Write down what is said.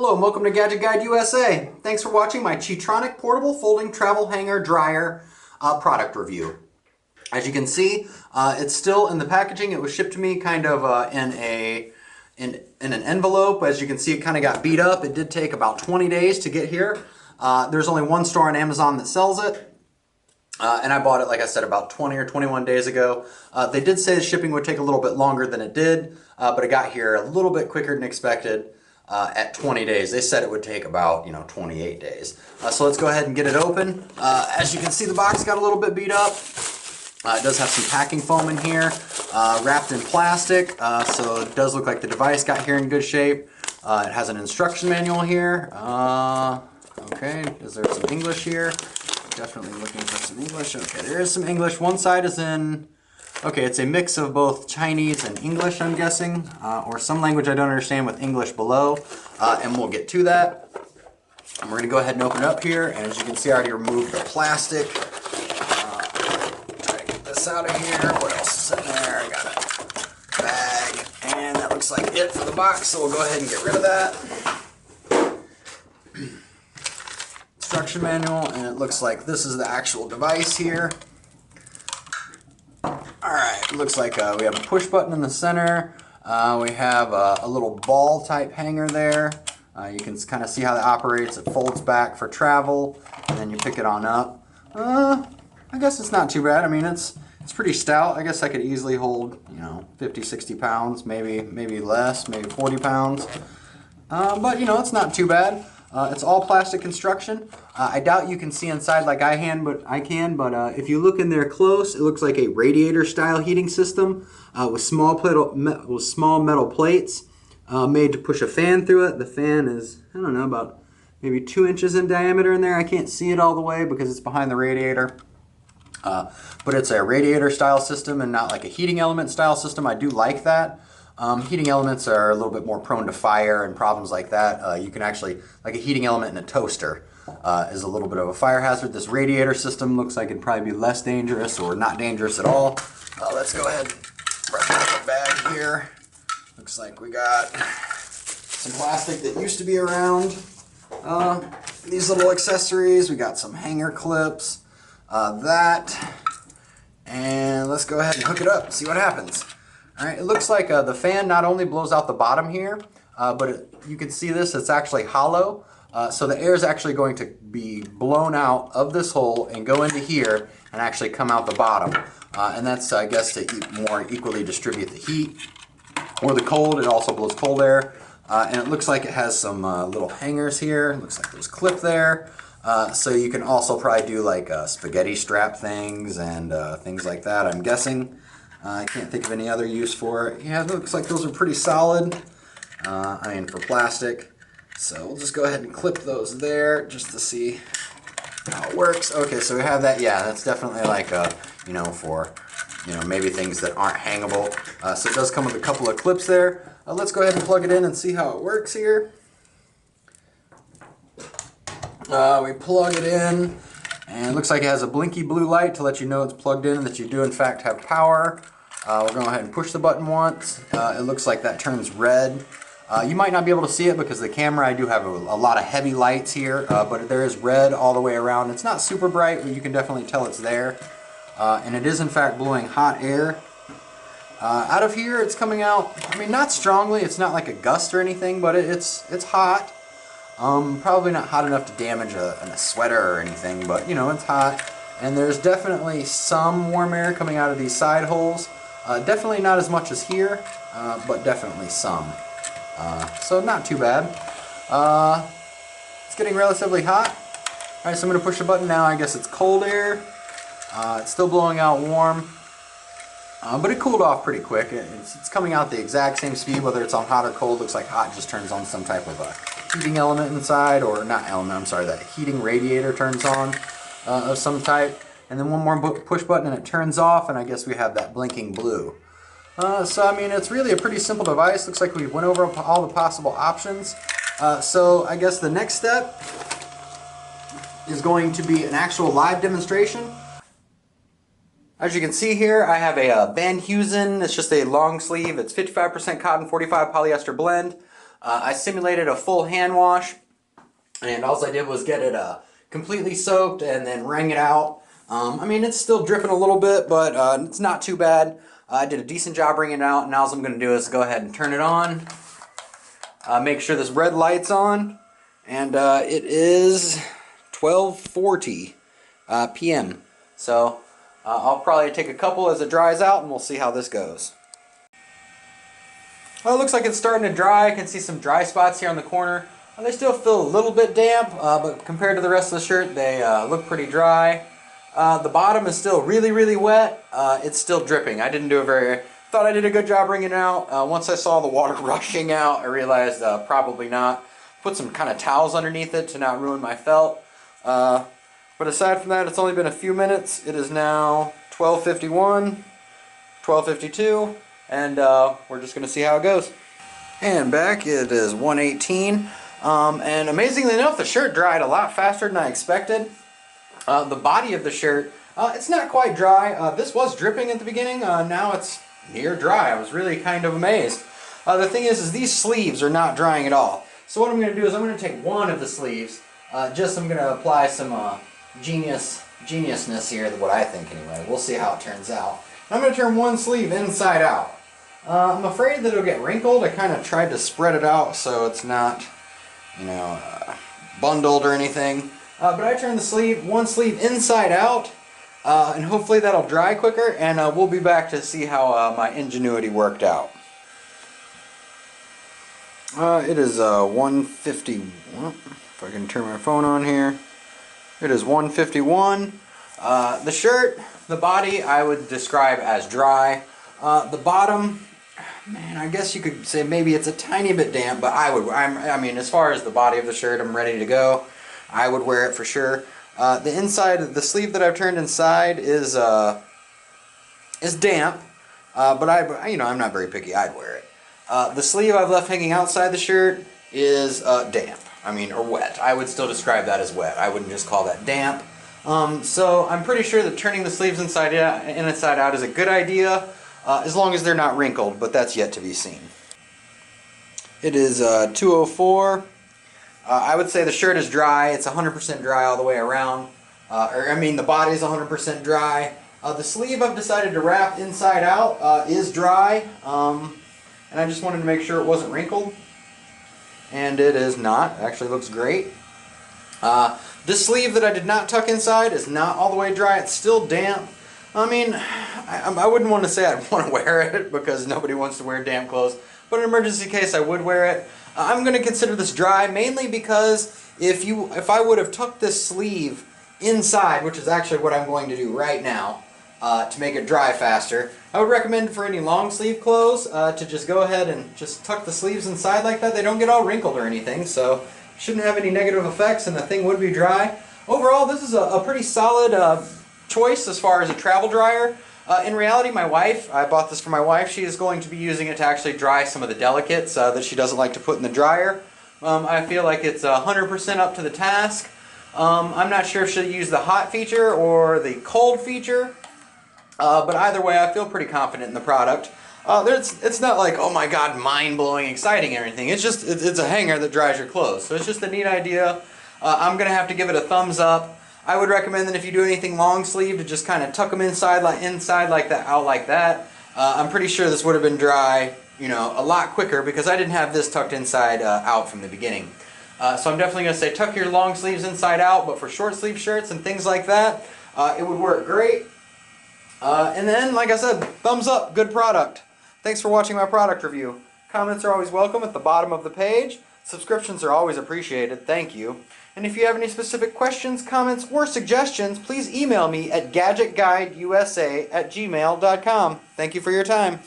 Hello and welcome to Gadget Guide USA. Thanks for watching my ChiTronic portable folding travel hanger dryer product review. As you can see, it's still in the packaging. It was shipped to me kind of in an envelope. As you can see, it kind of got beat up. It did take about 20 days to get here. There's only one store on Amazon that sells it. And I bought it, like I said, about 20 or 21 days ago. They did say the shipping would take a little bit longer than it did, but it got here a little bit quicker than expected. At 20 days. They said it would take about 28 days. So let's go ahead and get it open. As you can see, the box got a little bit beat up. It does have some packing foam in here, wrapped in plastic, so it does look like the device got here in good shape. It has an instruction manual here. Okay, is there some English here? Definitely looking for some English. Okay, there is some English. One side is in... Okay, it's a mix of both Chinese and English, I'm guessing, or some language I don't understand with English below, and we'll get to that. And we're going to go ahead and open it up here, and as you can see, I already removed the plastic. Try to get this out of here. What else is in there? I got a bag, and that looks like it for the box, so we'll go ahead and get rid of that. Instruction manual, and it looks like this is the actual device here. Alright, looks like we have a push button in the center. We have a little ball type hanger there. You can kind of see how that operates. It folds back for travel, and then you pick it on up. I guess it's not too bad. I mean, it's pretty stout. I guess I could easily hold, 50, 60 pounds, maybe less, maybe 40 pounds. But, it's not too bad. It's all plastic construction. I doubt you can see inside like I can, but if you look in there close, it looks like a radiator style heating system with small metal plates made to push a fan through it. The fan is, I don't know, about maybe 2 inches in diameter in there. I can't see it all the way because it's behind the radiator. But it's a radiator style system and not like a heating element style system. I do like that. Heating elements are a little bit more prone to fire and problems like that. You can actually, like a heating element in a toaster is a little bit of a fire hazard. This radiator system looks like it'd probably be less dangerous or not dangerous at all. Let's go ahead and brush out the bag here. Looks like we got some plastic that used to be around. These little accessories. We got some hanger clips, and let's go ahead and hook it up and see what happens. Alright, it looks like the fan not only blows out the bottom here, but you can see this, it's actually hollow. So the air is actually going to be blown out of this hole and go into here and actually come out the bottom. And that's, I guess, to more equally distribute the heat or the cold. It also blows cold air. And it looks like it has some little hangers here. It looks like there's a clip there. So you can also probably do like spaghetti strap things and things like that, I'm guessing. I can't think of any other use for it. Yeah, it looks like those are pretty solid. For plastic. So we'll just go ahead and clip those there just to see how it works. Okay, so we have that. Yeah, that's definitely like, for, maybe things that aren't hangable. So it does come with a couple of clips there. Let's go ahead and plug it in and see how it works here. We plug it in, and it looks like it has a blinky blue light to let you know it's plugged in and that you do in fact have power. We're going to go ahead and push the button once. It looks like that turns red. You might not be able to see it because the camera, I do have a lot of heavy lights here, but there is red all the way around. It's not super bright, but you can definitely tell it's there. And it is in fact blowing hot air. Out of here it's coming out, not strongly, it's not like a gust or anything, but it's hot. Probably not hot enough to damage a sweater or anything, but it's hot. And there's definitely some warm air coming out of these side holes. Definitely not as much as here, but definitely some. So not too bad. It's getting relatively hot. Alright, so I'm going to push the button now. I guess it's cold air. It's still blowing out warm. But it cooled off pretty quick. It's coming out the exact same speed, whether it's on hot or cold. Looks like hot just turns on some type of a heating element inside, or not element, I'm sorry, that heating radiator turns on of some type. And then one more push button and it turns off, and I guess we have that blinking blue. So it's really a pretty simple device. Looks like we went over all the possible options. So I guess the next step is going to be an actual live demonstration. As you can see here, I have a Van Heusen. It's just a long sleeve. It's 55% cotton, 45 polyester blend. I simulated a full hand wash, and all I did was get it completely soaked and then wring it out. I mean, it's still dripping a little bit, but it's not too bad. I did a decent job wringing it out, and now all I'm going to do is go ahead and turn it on. Make sure this red light's on, and it is 12:40 p.m. So I'll probably take a couple as it dries out, and we'll see how this goes. Well, it looks like it's starting to dry. I can see some dry spots here on the corner. They still feel a little bit damp, but compared to the rest of the shirt, they look pretty dry. The bottom is still really, really wet. It's still dripping. I thought I did a good job wringing it out. Once I saw the water rushing out, I realized probably not. Put some kind of towels underneath it to not ruin my felt. But aside from that, it's only been a few minutes. It is now 12:51, 12:52, and we're just going to see how it goes. And back, it is 1:18. And amazingly enough, the shirt dried a lot faster than I expected. The body of the shirt, it's not quite dry. This was dripping at the beginning. Now it's near dry. I was really kind of amazed. The thing is these sleeves are not drying at all. So what I'm going to do is I'm going to take one of the sleeves. I'm going to apply some geniusness here, what I think anyway. We'll see how it turns out. I'm going to turn one sleeve inside out. I'm afraid that it'll get wrinkled. I kind of tried to spread it out so it's not, bundled or anything. But I turned one sleeve inside out, and hopefully that'll dry quicker, and we'll be back to see how my ingenuity worked out. It is 1:50. If I can turn my phone on here. It is 1:51. The shirt, the body, I would describe as dry. The bottom, man, I guess you could say maybe it's a tiny bit damp, but I mean, as far as the body of the shirt, I'm ready to go. I would wear it for sure. The inside, the sleeve that I've turned inside is damp, but I'm not very picky. I'd wear it. The sleeve I've left hanging outside the shirt is damp. Or wet. I would still describe that as wet. I wouldn't just call that damp. So I'm pretty sure that turning the sleeves inside out is a good idea, as long as they're not wrinkled, but that's yet to be seen. It is 2:04. I would say the shirt is dry. It's 100% dry all the way around. The body is 100% dry. The sleeve I've decided to wrap inside out is dry, and I just wanted to make sure it wasn't wrinkled. And it is not. It actually looks great. This sleeve that I did not tuck inside is not all the way dry. It's still damp. I wouldn't want to say I'd want to wear it because nobody wants to wear damp clothes, but in an emergency case I would wear it. I'm going to consider this dry mainly because if I would have tucked this sleeve inside, which is actually what I'm going to do right now to make it dry faster, I would recommend for any long sleeve clothes to just go ahead and just tuck the sleeves inside like that. They don't get all wrinkled or anything, so shouldn't have any negative effects, and the thing would be dry. Overall, this is a pretty solid choice as far as a travel dryer. In reality, I bought this for my wife. She is going to be using it to actually dry some of the delicates that she doesn't like to put in the dryer. I feel like it's 100% up to the task. I'm not sure if she'll use the hot feature or the cold feature. But either way, I feel pretty confident in the product. It's not like, oh my god, mind-blowing, exciting or anything. It's a hanger that dries your clothes. So it's just a neat idea. I'm going to have to give it a thumbs up. I would recommend that if you do anything long sleeve to just kind of tuck them inside like that, out like that. I'm pretty sure this would have been dry, a lot quicker because I didn't have this tucked inside out from the beginning. So I'm definitely going to say tuck your long sleeves inside out, but for short sleeve shirts and things like that, it would work great. And then, like I said, thumbs up, good product. Thanks for watching my product review. Comments are always welcome at the bottom of the page. Subscriptions are always appreciated, thank you. And if you have any specific questions, comments, or suggestions, please email me at GadgetGuideUSA@gmail.com. Thank you for your time.